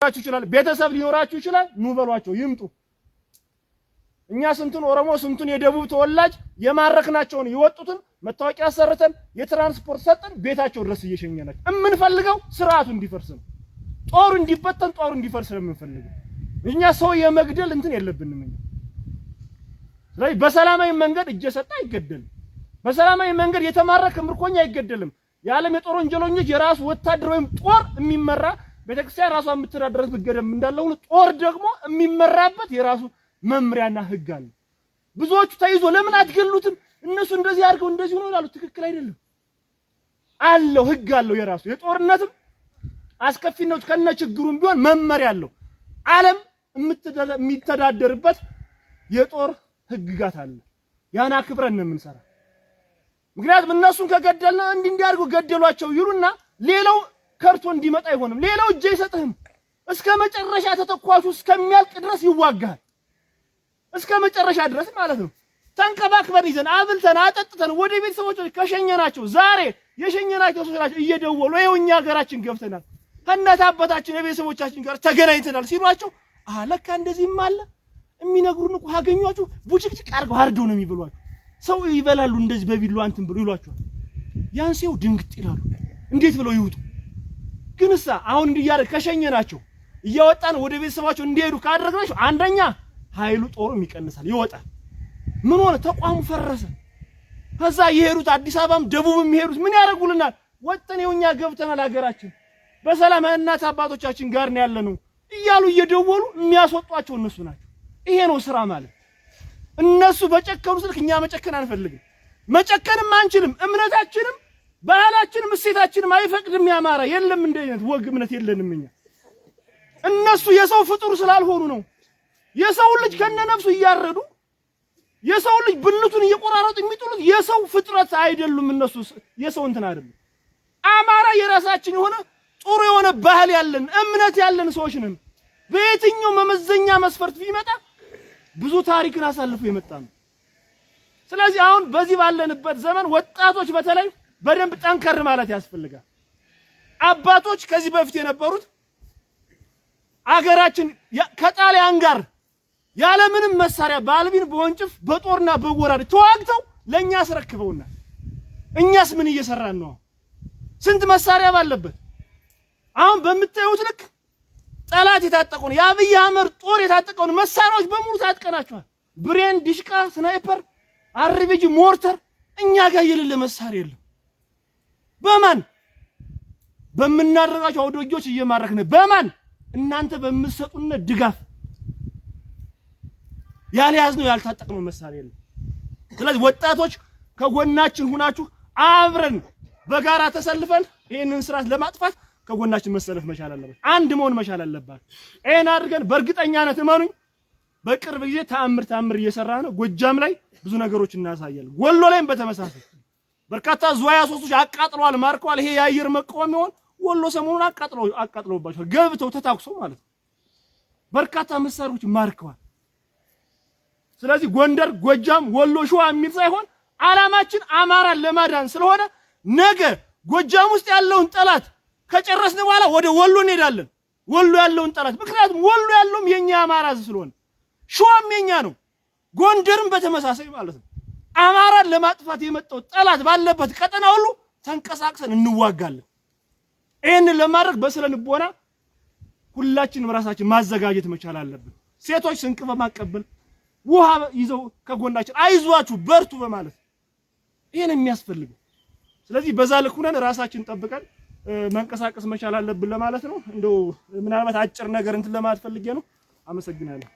ይችላል ቤተሰብ ሊኖራችሁ ይችላል ኑ በሏቸው ይምጡ እኛ ስንቱን ኦሮሞ ስንቱን የደቡብ ተወላጅ የማረክናቸውን ይወጡትን መታወቂያ ሰርተን የትራንስፖርት ሰጠን ቤታቸው ድረስ እየሸኘናቸው እምንፈልገው ስርዓቱ እንዲፈርስ ነው ጦር እንዲበተን ጦር እንዲፈርስ ነው የምንፈልገው እኛ ሰው የመግደል እንትን የለብንም እኛ ስለዚህ በሰላማዊ መንገድ እየሰጣ ይገደል በሰላማዊ መንገድ የተማረከ ምርኮኛ አይገደልም የዓለም የጦር ወንጀለኞች የራሱ ወታደር ወይም ጦር የሚመራ ቤተክርስቲያን ራሷ የምትተዳደረበት ገደም እንዳለው ጦር ደግሞ የሚመራበት የራሱ መምሪያና ህግ አለ ብዙዎቹ ተይዞ ለምን አትገሉትም እነሱ እንደዚህ አድርገው እንደዚህ ነው ይላሉ ትክክል አይደለም አለው ህግ አለው የራሱ የጦርነትም አስከፊነቱ ከነ ችግሩም ቢሆን መመሪያ አለው ዓለም የሚተዳደርበት የጦር ህግጋት አለ ያና ክብረን ነው የምንሰራ ምክንያቱም እነሱን ከገደልና እንዲያርጉ ገደሏቸው ይሉና ሌላው ከርቶ እንዲመጣ አይሆንም ሌላው እጄ ይሰጥህም እስከ መጨረሻ ተተኳሹ እስከሚያልቅ ድረስ ይዋጋል እስከ መጨረሻ ድረስ ማለት ነው ተንከባክበን ይዘን አብልተን አጠጥተን ወደ ቤተሰቦች ከሸኘናቸው ዛሬ የሸኘናቸው ሰዎች እየደወሉ ይኸውኛ ሀገራችን ገብተናል ከእናት አባታችን የቤተሰቦቻችን ጋር ተገናኝተናል ሲሏቸው አለካ እንደዚህም አለ የሚነግሩን እኮ አገኟችሁ ቡጭቅጭቅ አርገው አርደው ነው የሚበሏቸው ሰው ይበላሉ እንደዚህ በቢሉ አንተም ብሎ ይሏቸው ያን ሲው ድንግጥ ይላሉ እንዴት ብለው ይውጡ ግንሳ አሁን እንዲያረ ከሸኘናቸው እያወጣን ወደ ቤተሰባቸው እንዲሄዱ ካደረግናቸው አንደኛ ኃይሉ ጦሩም ይቀንሳል ይወጣል ምን ሆነ ተቋሙ ፈረሰ ከዛ ይሄዱት አዲስ አበባም ደቡብም ይሄዱት ምን ያደርጉልናል ወጥተን የውኛ ገብተናል ሀገራችን በሰላም እናት አባቶቻችን ጋር ነው ያለነው እያሉ እየደወሉ የሚያስወጧቸው እነሱ ናቸው ይሄ ነው ስራ ማለት እነሱ በጨከኑ ስልክ እኛ መጨከን አንፈልግም መጨከንም አንችልም እምነታችንም ባህላችንም እሴታችንም አይፈቅድም ያማራ የለም እንደዚህ ወግ እምነት የለንም እኛ እነሱ የሰው ፍጡር ስላልሆኑ ነው የሰው ልጅ ከነነፍሱ እያረዱ የሰው ልጅ ብልቱን እየቆራረጡ የሚጥሉት የሰው ፍጥረት አይደሉም እነሱ የሰው እንትን አይደለም አማራ የራሳችን የሆነ ጥሩ የሆነ ባህል ያለን እምነት ያለን ሰዎች ነን በየትኛው መመዘኛ መስፈርት ቢመጣ ብዙ ታሪክን አሳልፎ የመጣ ነው ስለዚህ አሁን በዚህ ባለንበት ዘመን ወጣቶች በተለይ በደንብ ጠንከር ማለት ያስፈልጋል አባቶች ከዚህ በፊት የነበሩት አገራችን ከጣሊያን ጋር ያለ ምንም መሳሪያ ባልቢን በወንጭፍ በጦርና በጎራዴ ተዋግተው ለኛ አስረክበውና እኛስ ምን እየሰራን ነው ስንት መሳሪያ ባለበት አሁን በመታዩት ልክ ጠላት የታጠቀውን የአብይ አህመድ ጦር የታጠቀውን መሳሪያዎች በሙሉ ታጥቀናቸዋል ብሬን ዲሽቃ ስናይፐር አርቢጂ ሞርተር እኛ ጋር የሌለ መሳሪያ የለም በማን በመናደርጋቸው አውዶጆች እየማረክነ በማን እናንተ በመሰጡነ ድጋፍ ያልያዝነው ያልታጠቅነው መሳሪያ የለም ስለዚህ ወጣቶች ከጎናችን ሆናችሁ አብረን በጋራ ተሰልፈን ይሄንን ስርዓት ለማጥፋት ከጎናችን መሰለፍ መቻል አለበት አንድ መሆን መቻል አለበት እኔ አድርገን በእርግጠኛነት እመኑኝ በቅርብ ጊዜ ተአምር እየሰራ ነው ጎጃም ላይ ብዙ ነገሮች እናሳያለን ወሎ ላይም በተመሳሳይ በርካታ ዙዋያ ሶስቶች አቃጥለዋል ማርከዋል ይሄ የአየር መቃወም ይሆን ወሎ ሰሞኑን አቃጥለውባቸው ገብተው ተታኩሰው ማለት በርካታ መሳሪያዎች ማርከዋል ስለዚህ ጎንደር ጎጃም ወሎ ሸዋ የሚል ሳይሆን አላማችን አማራን ለማዳን ስለሆነ ነገ ጎጃም ውስጥ ያለውን ጠላት ከጨረስን በኋላ ወደ ወሎ እንሄዳለን ወሎ ያለውን ጠላት ምክንያቱም ወሎ ያለውም የኛ አማራ ስለሆነ ሸዋም የኛ ነው ጎንደርም በተመሳሳይ ማለት ነው አማራን ለማጥፋት የመጣው ጠላት ባለበት ቀጠና ሁሉ ተንቀሳቅሰን እንዋጋለን ይሄንን ለማድረግ በስለንቦና ሁላችንም ራሳችን ማዘጋጀት መቻል አለብን ሴቶች ስንቅ በማቀበል ውሃ ይዘው ከጎናችን አይዟችሁ በርቱ በማለት ይሄን የሚያስፈልግ ስለዚህ በዛ ልክ ሆነን ራሳችን ጠብቀን መንቀሳቀስ መቻል አለብን ለማለት ነው እንደው ምናልባት አጭር ነገር እንትን ለማለት ፈልጌ ነው አመሰግናለሁ